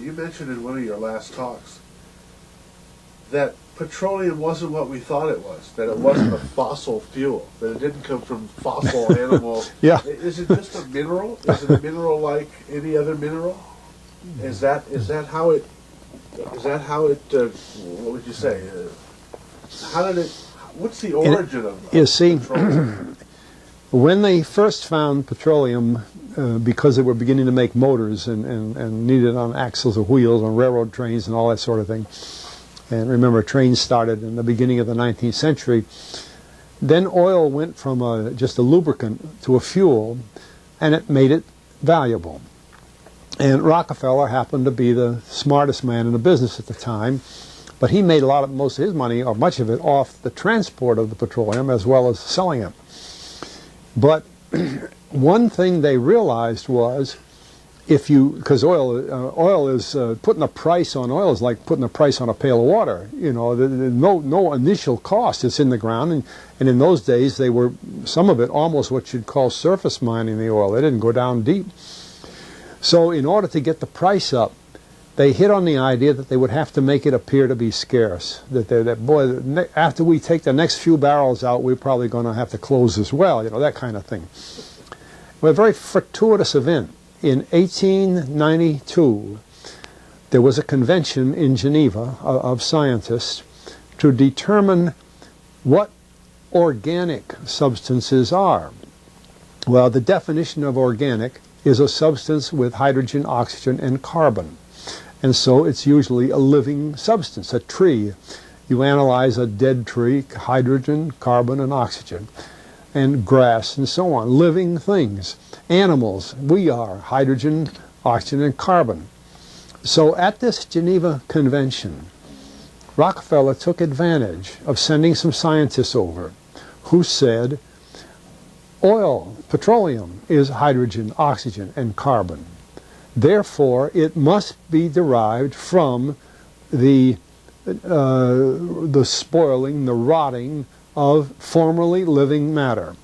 you mentioned in one of your last talks that petroleum wasn't what we thought it was, that it wasn't a fossil fuel, that it didn't come from fossil animal. Yeah. Is it just a mineral? Is it a mineral like any other mineral? Is that how it, what would you say? How did it, what's the origin of You see, petroleum? when they first found petroleum, because they were beginning to make motors and needed on axles or wheels on railroad trains and all that sort of thing, and remember, trains started in the beginning of the 19th century, then oil went from just a lubricant to a fuel, and it made it valuable. And Rockefeller happened to be the smartest man in the business at the time, but he made most of his money, or much of it, off the transport of the petroleum as well as selling it. But one thing they realized was, because oil is putting a price on oil is like putting a price on a pail of water. You know, no initial cost. It's in the ground, and in those days they were, some of it, almost what you'd call surface mining the oil. They didn't go down deep. So in order to get the price up, they hit on the idea that they would have to make it appear to be scarce. That after we take the next few barrels out, we're probably going to have to close as well. You know, that kind of thing. Well, a very fortuitous event. In 1892, there was a convention in Geneva of scientists to determine what organic substances are. Well, the definition of organic is a substance with hydrogen, oxygen, and carbon. And so it's usually a living substance, a tree. You analyze a dead tree, hydrogen, carbon, and oxygen, and grass, and so on, living things. Animals, we are hydrogen, oxygen, and carbon. So at this Geneva Convention, Rockefeller took advantage of sending some scientists over who said, oil, petroleum, is hydrogen, oxygen, and carbon. Therefore, it must be derived from the spoiling, the rotting of formerly living matter.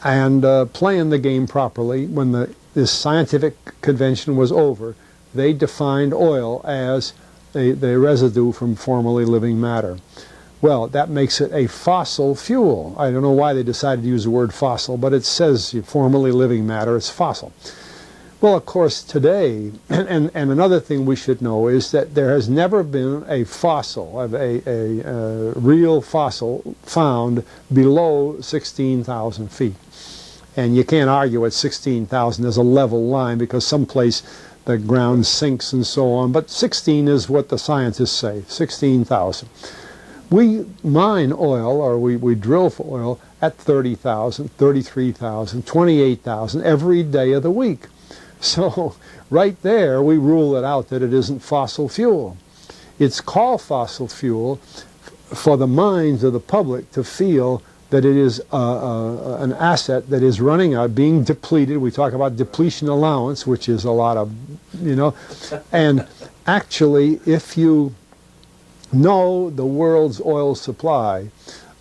And playing the game properly, when this scientific convention was over, they defined oil as the residue from formerly living matter. Well, that makes it a fossil fuel. I don't know why they decided to use the word fossil, but it says formerly living matter, it's fossil. Well, of course, today, and another thing we should know is that there has never been a fossil, a real fossil, found below 16,000 feet. And you can't argue at 16,000 as a level line, because someplace the ground sinks and so on. But 16 is what the scientists say, 16,000. We mine oil, or we drill for oil, at 30,000, 33,000, 28,000 every day of the week. So right there we rule it out that it isn't fossil fuel. It's called fossil fuel for the minds of the public to feel that it is an asset that is running out, being depleted. We talk about depletion allowance, which is a lot of, you know. And actually, if you know the world's oil supply,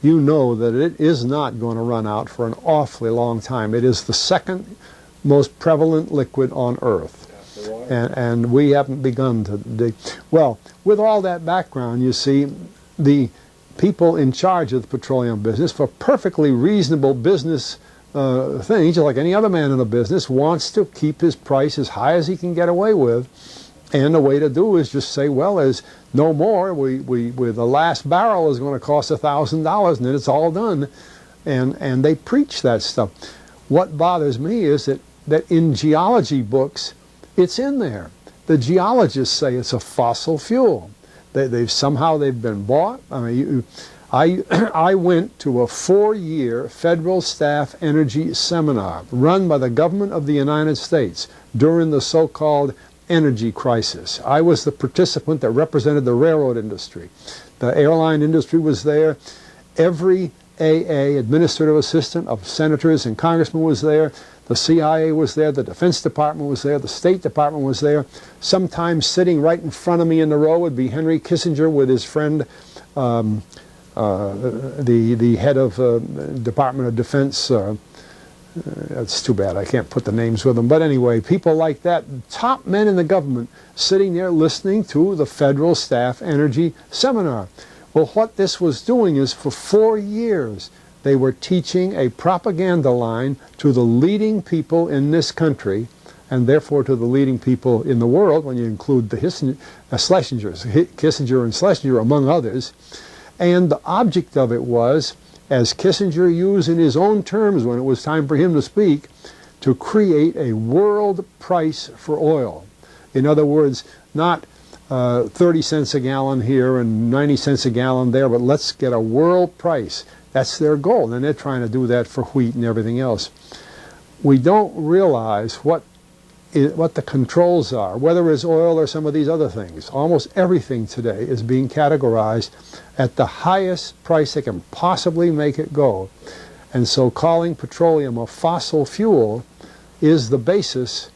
you know that it is not going to run out for an awfully long time. It is the second most prevalent liquid on Earth. And we haven't begun to dig. Well, with all that background, you see, the people in charge of the petroleum business, for perfectly reasonable business things, just like any other man in the business, wants to keep his price as high as he can get away with. And the way to do is just say, well, there's no more. The last barrel is going to cost $1,000, and then it's all done. And they preach that stuff. What bothers me is that in geology books, it's in there. The geologists say it's a fossil fuel. They've been bought. I mean, I went to a 4-year federal staff energy seminar run by the government of the United States during the so-called energy crisis. I was the participant that represented the railroad industry. The airline industry was there. Every AA, administrative assistant of senators and congressmen, was there. The CIA was there, the Defense Department was there, the State Department was there. Sometimes sitting right in front of me in the row would be Henry Kissinger with his friend, the head of Department of Defense, It's too bad I can't put the names with them. But anyway, people like that, top men in the government, sitting there listening to the Federal Staff Energy Seminar. Well, what this was doing is for 4 years, they were teaching a propaganda line to the leading people in this country, and therefore to the leading people in the world, when you include the Schlesingers, Kissinger and Schlesinger, among others. And the object of it was, as Kissinger used in his own terms when it was time for him to speak, to create a world price for oil. In other words, not 30 cents a gallon here and 90 cents a gallon there, but let's get a world price. That's their goal, and they're trying to do that for wheat and everything else. We don't realize what the controls are, whether it's oil or some of these other things. Almost everything today is being categorized at the highest price they can possibly make it go. And so calling petroleum a fossil fuel is the basis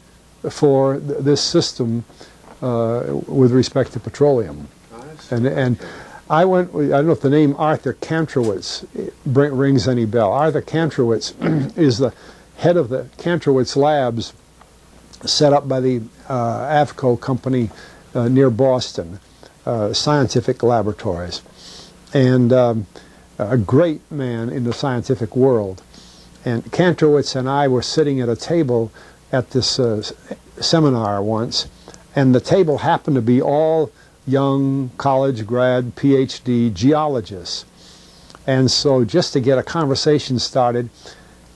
for this system with respect to petroleum. Nice. And I don't know if the name Arthur Kantrowitz rings any bell. Arthur Kantrowitz is the head of the Kantrowitz Labs, set up by the Avco company near Boston, scientific laboratories, and a great man in the scientific world. And Kantrowitz and I were sitting at a table at this seminar once, and the table happened to be all young college grad, PhD geologists. And so just to get a conversation started,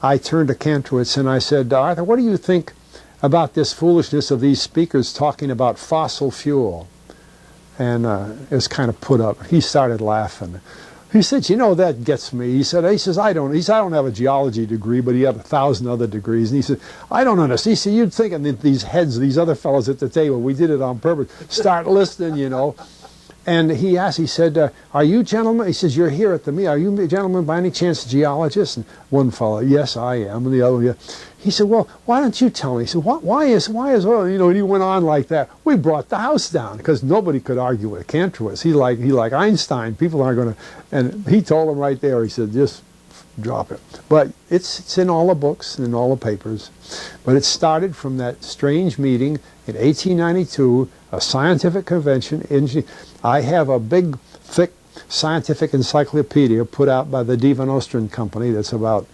I turned to Kantrowitz and I said, Arthur, what do you think about this foolishness of these speakers talking about fossil fuel? And it was kind of put up. He started laughing. He said, you know, that gets me. He said, I don't have a geology degree, but he had 1,000 other degrees. And he said, I don't understand. He said, you'd think that these heads, these other fellows at the table, we did it on purpose, start listening, you know. And he asked, he said, are you gentlemen, he says, you're here at the meeting, are you gentlemen by any chance geologists? And one fellow, yes, I am. And the other, yeah. He said, well, why don't you tell me? He said, why is oil, you know, and he went on like that. We brought the house down because nobody could argue with Kantrowitz. He like Einstein. People aren't going to, and he told him right there, he said, just drop it. But it's in all the books and in all the papers. But it started from that strange meeting in 1892, a scientific convention. I have a big, thick scientific encyclopedia put out by the Divan Ostrin Company that's about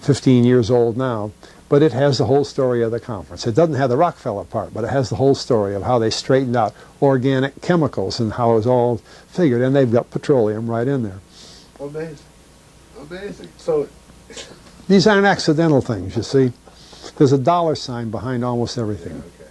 15 years old now, but it has the whole story of the conference. It doesn't have the Rockefeller part, but it has the whole story of how they straightened out organic chemicals and how it was all figured, and they've got petroleum right in there. Amazing. Amazing. So these aren't accidental things, you see. There's a dollar sign behind almost everything. okay.